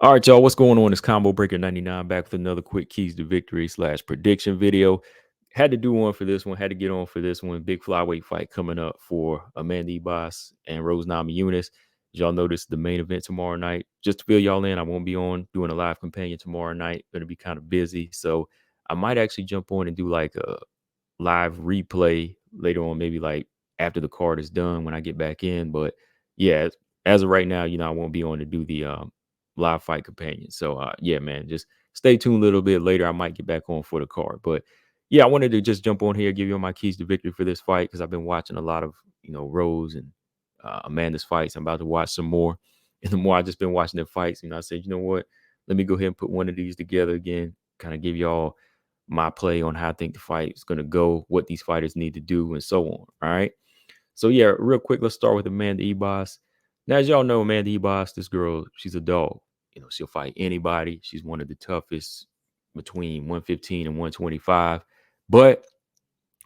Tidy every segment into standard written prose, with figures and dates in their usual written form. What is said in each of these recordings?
All right, y'all. What's going on? It's Combo Breaker 99 back with another quick keys to victory slash prediction video. Had to do one for this one. Had to get on for this one. Big flyweight fight coming up for Amanda Ribas and Rose Namajunas. As y'all know, this is the main event tomorrow night. Just to fill y'all in, I won't be on doing a live companion tomorrow night. Going to be kind of busy, so I might actually jump on and do like a live replay later on, maybe like after the card is done when I get back in. But yeah, as of right now, I won't be on to do the live fight companion. So yeah, man, just stay tuned a little bit later. I might get back on for the card. But yeah, I wanted to just jump on here, give you all my keys to victory for this fight because I've been watching a lot of Rose and Amanda's fights. I'm about to watch some more. And the more I just been watching their fights, I said, you know what? Let me go ahead and put one of these together again, kind of give y'all my play on how I think the fight is going to go, what these fighters need to do, and so on. All right. So yeah, real quick, let's start with Amanda Ebas. Now, as y'all know, Amanda Ebas, this girl, she's a dog. She'll fight anybody. She's one of the toughest between 115 and 125. But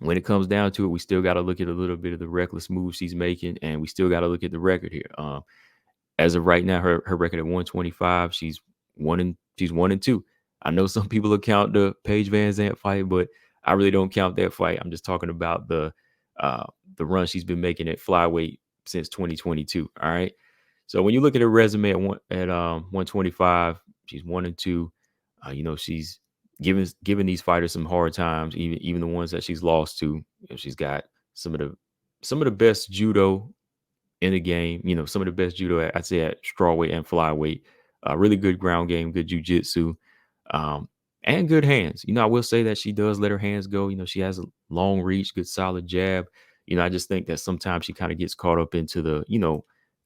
when it comes down to it, we still got to look at a little bit of the reckless moves she's making, and we still got to look at the record here. As of right now, her record at 125, she's 1-2. I know some people account the Paige Van Zant fight, but I really don't count that fight. I'm just talking about the run she's been making at flyweight since 2022. All right. So when you look at her resume at 125, she's 1-2. She's giving these fighters some hard times, even the ones that she's lost to. She's got some of the best judo in the game. Some of the best judo I'd say at strawweight and flyweight. Really good ground game, good jujitsu, um, and good hands. I will say that she does let her hands go. She has a long reach, good solid jab. I just think that sometimes she kind of gets caught up into the,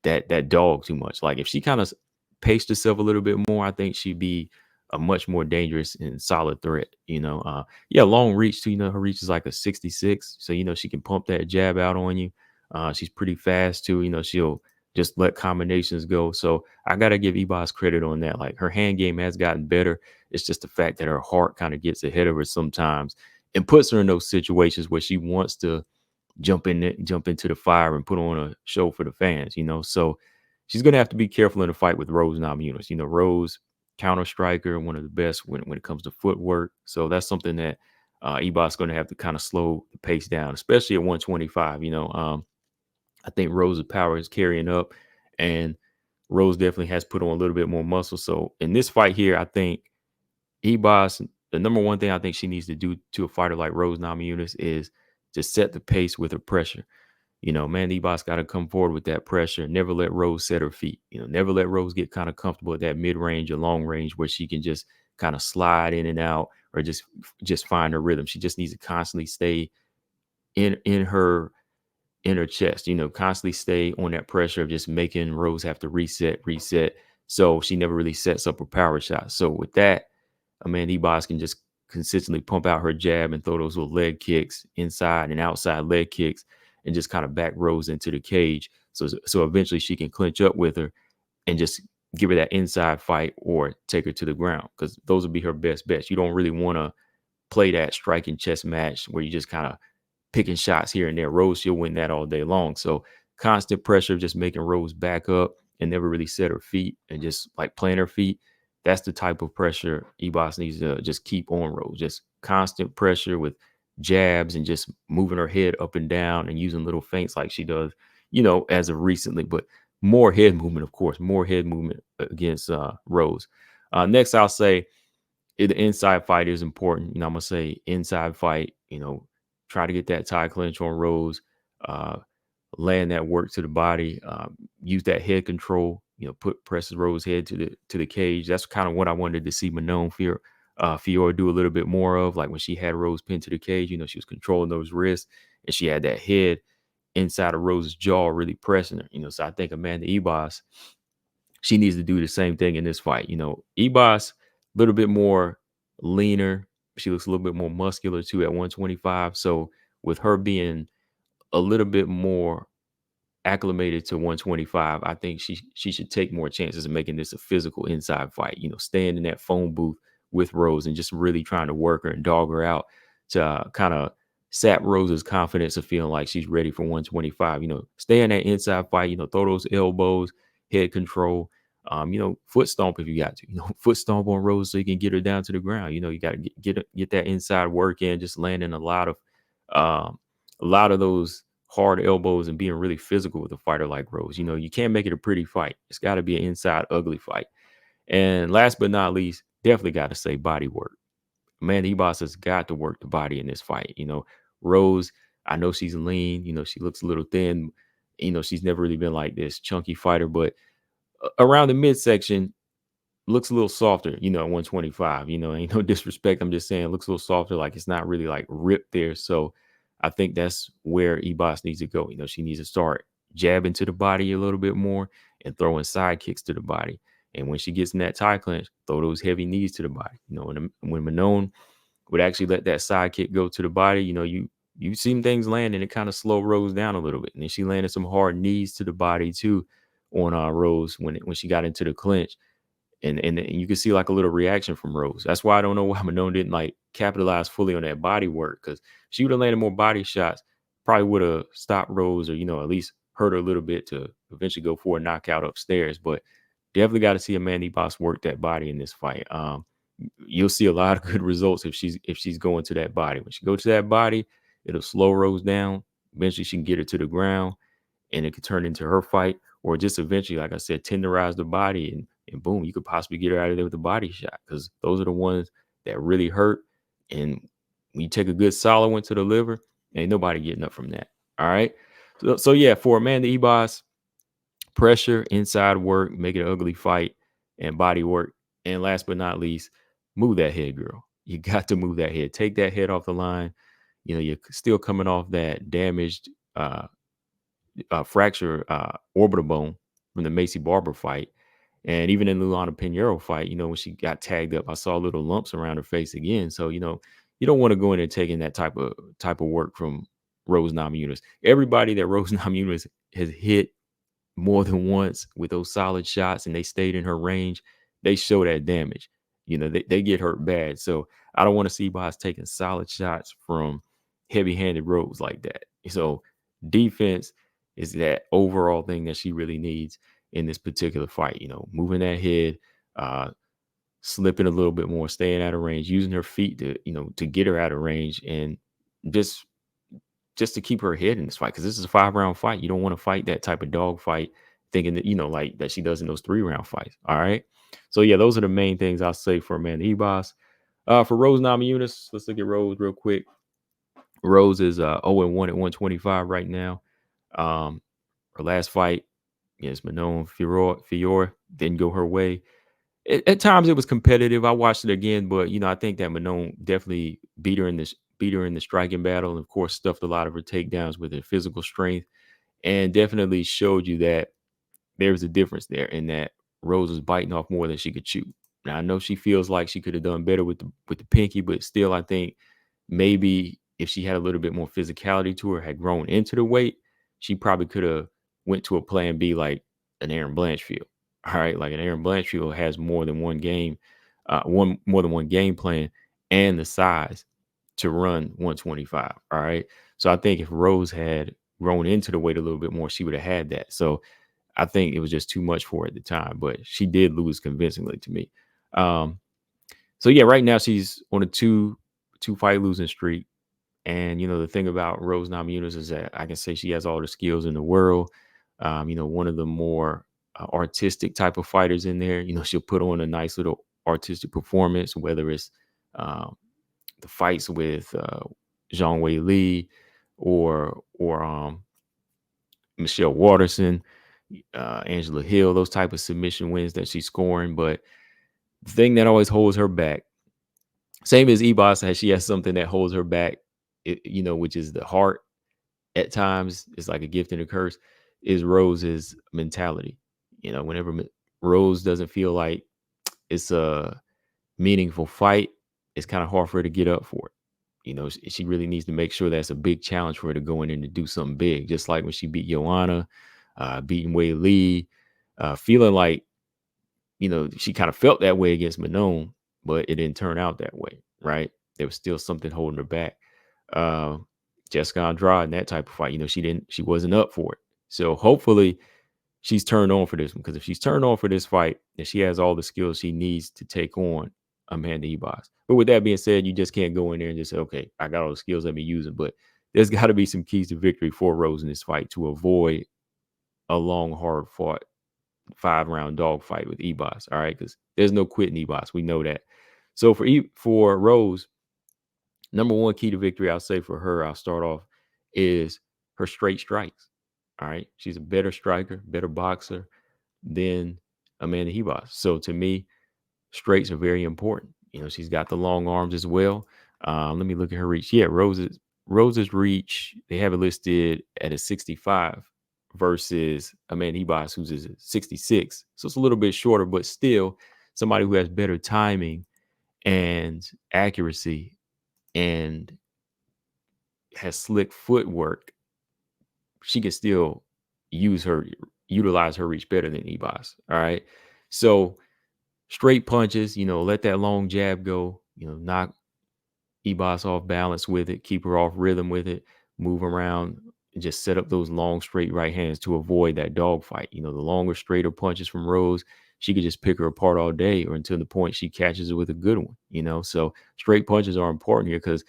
that dog too much. Like if she kind of paced herself a little bit more, I think she'd be a much more dangerous and solid threat. Yeah, long reach too. Her reach is like a 66, so she can pump that jab out on you. She's pretty fast too. She'll just let combinations go. So I gotta give Ebas credit on that. Like her hand game has gotten better. It's just the fact that her heart kind of gets ahead of her sometimes and puts her in those situations where she wants to jump into the fire and put on a show for the fans. So she's gonna have to be careful in the fight with Rose Namajunas. Rose counter striker, one of the best when it comes to footwork. So that's something that Ebas going to have to kind of slow the pace down, especially at 125. I think Rose's power is carrying up, and Rose definitely has put on a little bit more muscle. So in this fight here, I think Ebas, the number one thing I think she needs to do to a fighter like Rose Namajunas is to set the pace with her pressure. Man, Ebas got to come forward with that pressure. Never let Rose set her feet. Never let Rose get kind of comfortable at that mid range or long range where she can just kind of slide in and out or just find her rhythm. She just needs to constantly stay in her chest, constantly stay on that pressure of just making Rose have to reset. So she never really sets up her power shot. So with that, Amanda Ebas can just consistently pump out her jab and throw those little leg kicks, inside and outside leg kicks, and just kind of back Rose into the cage. So eventually she can clinch up with her and just give her that inside fight or take her to the ground, because those would be her best bets. You don't really want to play that striking chess match where you just kind of picking shots here and there. Rose, she'll win that all day long. So constant pressure of just making Rose back up and never really set her feet and just like playing her feet. That's the type of pressure Ebas needs to just keep on Rose. Just constant pressure with jabs and just moving her head up and down and using little feints like she does, as of recently. But more head movement, of course, more head movement against Rose. Next, I'll say the inside fight is important. I'm gonna say inside fight. Try to get that tie clinch on Rose, uh, land that work to the body, use that head control. Presses Rose head to the cage. That's kind of what I wanted to see Manon Fiore do a little bit more of. Like when she had Rose pinned to the cage, she was controlling those wrists and she had that head inside of Rose's jaw, really pressing her. So I think Amanda Ebas, she needs to do the same thing in this fight. Ebas, a little bit more leaner. She looks a little bit more muscular too at 125. So with her being a little bit more acclimated to 125, I think she should take more chances of making this a physical inside fight. Staying in that phone booth with Rose and just really trying to work her and dog her out to kind of sap Rose's confidence of feeling like she's ready for 125. Stay in that inside fight. Throw those elbows, head control. Foot stomp if you got to, foot stomp on Rose so you can get her down to the ground. You got to get that inside work in, just landing um, a lot of those hard elbows and being really physical with a fighter like Rose. You can't make it a pretty fight. It's got to be an inside ugly fight. And last but not least, definitely got to say body work. Man, Ebos has got to work the body in this fight. Rose, I know she's lean. She looks a little thin. She's never really been like this chunky fighter, but around the midsection, looks a little softer, at 125. Ain't no disrespect. I'm just saying it looks a little softer, like it's not really like ripped there. So I think that's where Ebos needs to go. She needs to start jabbing to the body a little bit more and throwing side kicks to the body. And when she gets in that tie clinch, throw those heavy knees to the body. When Manon would actually let that side kick go to the body, you seen things land and it kind of slow Rose down a little bit. And then she landed some hard knees to the body too on Rose when she got into the clinch. And you can see like a little reaction from Rose. That's why I don't know why Manon didn't like capitalize fully on that body work, because she would have landed more body shots, probably would have stopped Rose or at least hurt her a little bit to eventually go for a knockout upstairs. But definitely got to see Amanda Boss work that body in this fight. You'll see a lot of good results if she's going to that body. When she goes to that body, it'll slow Rose down. Eventually, she can get her to the ground, and it could turn into her fight, or just eventually, like I said, tenderize the body, and boom, you could possibly get her out of there with a body shot, because those are the ones that really hurt. And when you take a good solid one to the liver, ain't nobody getting up from that. All right. So yeah, for Amanda Ebos, pressure, inside work, make it an ugly fight, and body work. And last but not least, move that head, girl. You got to move that head. Take that head off the line. You're still coming off that damaged fracture orbital bone from the Macy Barber fight. And even in Luana Pinheiro fight, when she got tagged up, I saw little lumps around her face again. So, you don't want to go in there taking that type of work from Rose Namajunas. Everybody that Rose Namajunas has hit more than once with those solid shots and they stayed in her range, they show that damage. They get hurt bad. So I don't want to see Boss taking solid shots from heavy-handed Rose like that. So defense is that overall thing that she really needs in this particular fight. Moving that head, slipping a little bit more, staying out of range, using her feet to get her out of range, and just to keep her head in this fight, because this is a 5-round fight. You don't want to fight that type of dog fight thinking that, like that she does in those 3-round fights. All right. So yeah, those are the main things I'll say for Amanda Ebos. For Rose Namajunas, let's look at Rose real quick. Rose is 0-1 at 125 right now. Her last fight against Manon Fior didn't go her way. At times it was competitive. I watched it again, but I think that Manon definitely beat her in the striking battle, and of course stuffed a lot of her takedowns with her physical strength, and definitely showed you that there's a difference there in that Rose was biting off more than she could chew. Now I know she feels like she could have done better with the pinky, but still I think maybe if she had a little bit more physicality to her, had grown into the weight, she probably could have went to a plan B like an Aaron Blanchfield. All right, like an Aaron Blanchfield has more than one game plan and the size to run 125. All right. So I think if Rose had grown into the weight a little bit more, she would have had that. So I think it was just too much for her at the time, but she did lose convincingly to me. So yeah, right now she's on a two fight losing streak. And the thing about Rose Namajunas is that I can say she has all the skills in the world. One of the more artistic type of fighters in there. She'll put on a nice little artistic performance, whether it's the fights with Zhang Wei Li or Michelle Watterson, Angela Hill, those type of submission wins that she's scoring. But the thing that always holds her back, same as Ebos, she has something that holds her back, which is the heart. At times, it's like a gift and a curse, is Rose's mentality. Whenever Rose doesn't feel like it's a meaningful fight, it's kind of hard for her to get up for it. She really needs to make sure that's a big challenge for her to go in and to do something big. Just like when she beat Joanna, beating Wei Lee, feeling like, she kind of felt that way against Manon, but it didn't turn out that way, right? There was still something holding her back. Jessica Andrade in that type of fight, she wasn't up for it. So hopefully she's turned on for this one, because if she's turned on for this fight, then she has all the skills she needs to take on Amanda Ebas. But with that being said, you just can't go in there and just say, okay, I got all the skills, let me use them. But there's got to be some keys to victory for Rose in this fight to avoid a long, hard fought 5-round dogfight with Ebas. All right, because there's no quitting Ebas. We know that. So for Rose, number one key to victory, I'll say for her, I'll start off, is her straight strikes. All right. She's a better striker, better boxer than Amanda Hebos. So to me, straights are very important. You know, she's got the long arms as well. Let me look at her reach. Yeah, Rose's reach, they have it listed at a 65 versus Amanda Hebos, who's a 66. So it's a little bit shorter, but still somebody who has better timing and accuracy and has slick footwork. She can still utilize her reach better than Ebos. All right. So straight punches, let that long jab go, knock Ebos off balance with it, keep her off rhythm with it, move around, and just set up those long, straight right hands to avoid that dogfight. The longer, straighter punches from Rose, she could just pick her apart all day, or until the point she catches her with a good one. So straight punches are important here, because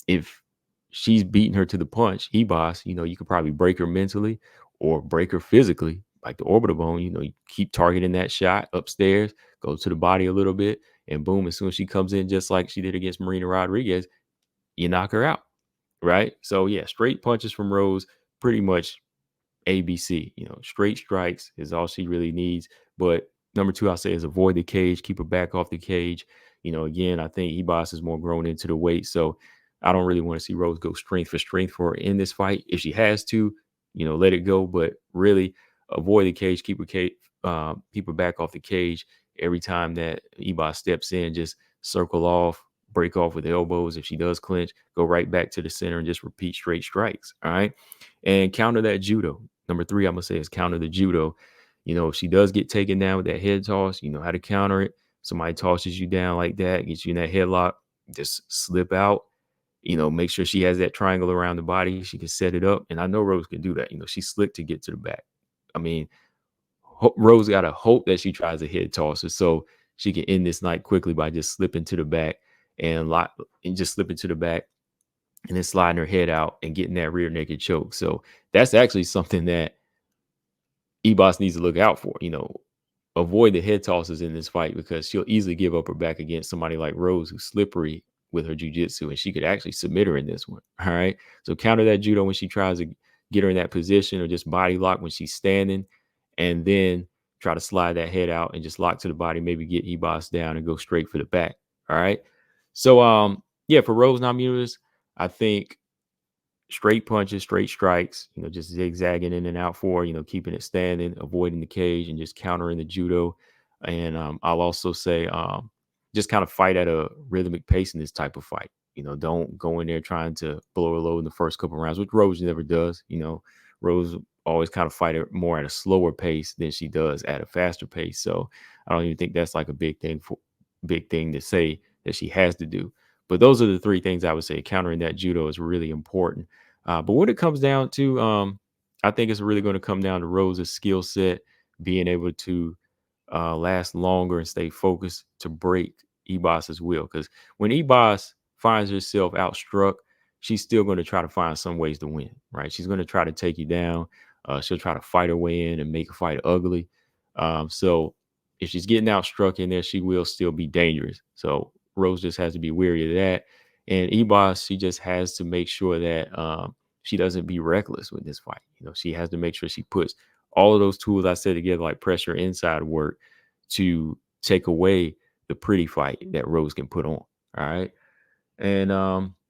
if she's beating her to the punch, Ebos, you could probably break her mentally or break her physically, like the orbital bone. You keep targeting that shot upstairs, go to the body a little bit, and boom, as soon as she comes in, just like she did against Marina Rodriguez, you knock her out, right? So yeah, straight punches from Rose, pretty much ABC. Straight strikes is all she really needs. But number two, I'll say, is avoid the cage, keep her back off the cage. Again, I think Ebos is more grown into the weight, so I don't really want to see Rose go strength for strength for her in this fight. If she has to, let it go, but really avoid the cage, keep her back off the cage. Every time that Ebos steps in, just circle off, break off with elbows. If she does clinch, go right back to the center and just repeat straight strikes. All right. And counter that judo. Number three, I'm gonna say, is counter the judo. If she does get taken down with that head toss, you know how to counter it. Somebody tosses you down like that, gets you in that headlock, just slip out. Make sure she has that triangle around the body. She can set it up. And I know Rose can do that. She's slick to get to the back. I mean, Rose got to hope that she tries a head tosser so she can end this night quickly by just slipping to the back and just slipping to the back and then sliding her head out and getting that rear naked choke. So that's actually something that Ebos needs to look out for. Avoid the head tosses in this fight, because she'll easily give up her back against somebody like Rose, who's slippery with her jiu-jitsu, and she could actually submit her in this one. All right. So counter that judo when she tries to get her in that position, or just body lock when she's standing, and then try to slide that head out and just lock to the body, maybe get Ebos down and go straight for the back. All right. So yeah, for Rose Namajunas, I think straight punches, straight strikes, just zigzagging in and out keeping it standing, avoiding the cage, and just countering the judo. And I'll also say, just kind of fight at a rhythmic pace in this type of fight. Don't go in there trying to blow her low in the first couple of rounds, which Rose never does. Rose always kind of fight it more at a slower pace than she does at a faster pace. So I don't even think that's like a big thing to say that she has to do. But those are the three things I would say. Countering that judo is really important. But what it comes down to, I think it's really going to come down to Rose's skill set, being able to last longer and stay focused to break Ebos's will. Because when Ebos finds herself outstruck, she's still going to try to find some ways to win, right? She's going to try to take you down. She'll try to fight her way in and make a fight ugly. So if she's getting outstruck in there, she will still be dangerous. So Rose just has to be wary of that. And Ebos, she just has to make sure that she doesn't be reckless with this fight. She has to make sure she puts all of those tools I said together, like pressure, inside work, to take away the pretty fight that Rose can put on. All right. And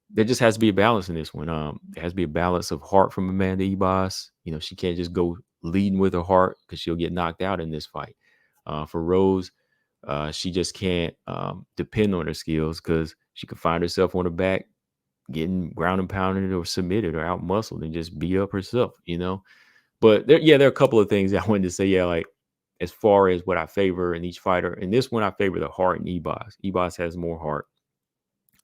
there just has to be a balance in this one. There has to be a balance of heart from Amanda Ebos. She can't just go leading with her heart, because she'll get knocked out in this fight. For Rose, she just can't depend on her skills, because she could find herself on her back getting ground and pounded or submitted or out muscled and just beat up herself. But there are a couple of things I wanted to say. Yeah, like as far as what I favor in each fighter, in this one, I favor the heart in Ebos. Ebos has more heart.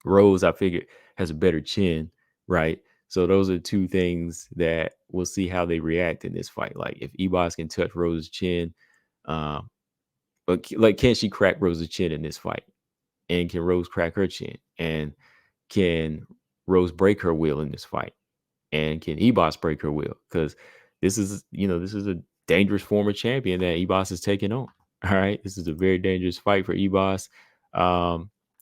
Rose, I figured, has a better chin, right? So those are two things that we'll see how they react in this fight. Like if Ebos can touch Rose's chin, um, but like can she crack Rose's chin in this fight? And can Rose crack her chin? And can Rose break her will in this fight? And can Ebos break her will? Because this is a dangerous former champion that Ebos is taking on. All right. This is a very dangerous fight for Ebos.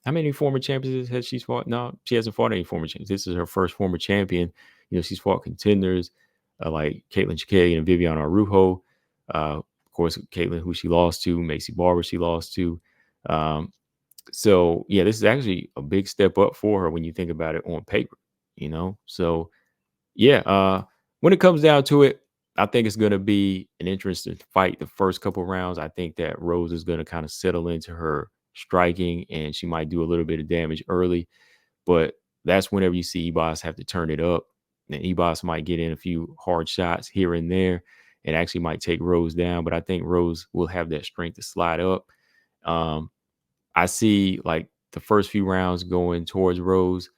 How many former champions has she fought? No, she hasn't fought any former champions. This is her first former champion. She's fought contenders like Caitlin Chikay and Viviana Arujo. Of course, Caitlin, who she lost to, Macy Barber, she lost to. So yeah, this is actually a big step up for her when you think about it on paper. So yeah, when it comes down to it, I think it's going to be an interesting fight the first couple rounds. I think that Rose is going to kind of settle into her striking and she might do a little bit of damage early, but that's whenever you see Ebos have to turn it up. And Ebos might get in a few hard shots here and there and actually might take Rose down, but I think Rose will have that strength to slide up. Um, I see like the first few rounds going towards Rose.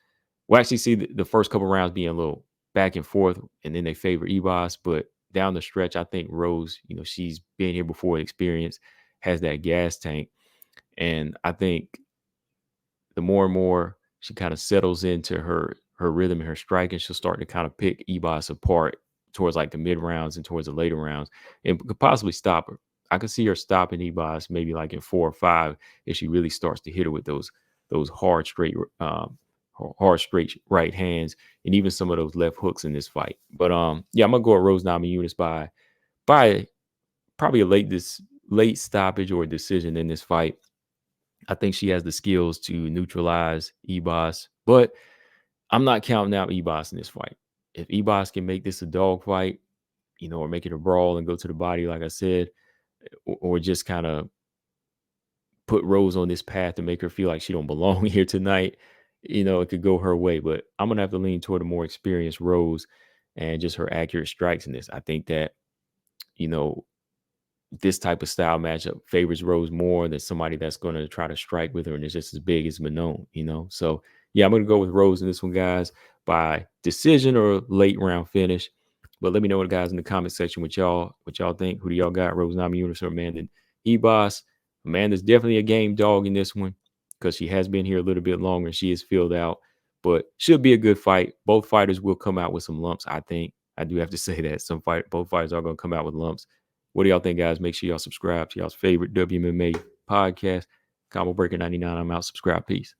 We'll actually see the first couple rounds being a little back and forth, and then they favor Ebos. But down the stretch, I think Rose, she's been here before, experience, has that gas tank. And I think the more and more she kind of settles into her rhythm and her striking, she'll start to kind of pick Ebos apart towards like the mid rounds and towards the later rounds, and could possibly stop her. I could see her stopping Ebos maybe like in 4 or 5 if she really starts to hit her with those hard straight right hands and even some of those left hooks in this fight. But yeah, I'm gonna go with Rose Namajunas by probably a late stoppage or decision in this fight. I think she has the skills to neutralize Ebos, but I'm not counting out Ebos in this fight. If Ebos can make this a dog fight, or make it a brawl and go to the body, like I said, or just kind of put Rose on this path to make her feel like she don't belong here tonight, it could go her way. But I'm gonna have to lean toward a more experienced Rose and just her accurate strikes in this. I think that, you know, this type of style matchup favors Rose more than somebody that's going to try to strike with her and is just as big as Manon. So yeah, I'm going to go with Rose in this one, guys, by decision or late round finish. But let me know, guys, in the comment section what y'all think. Who do y'all got? Rose Namajunas or Amanda Ebos? Amanda's definitely a game dog in this one because she has been here a little bit longer. She is filled out, but should be a good fight. Both fighters will come out with some lumps, I think. I do have to say that both fighters are going to come out with lumps. What do y'all think, guys? Make sure y'all subscribe to y'all's favorite WMMA podcast. Combo Breaker 99. I'm out. Subscribe. Peace.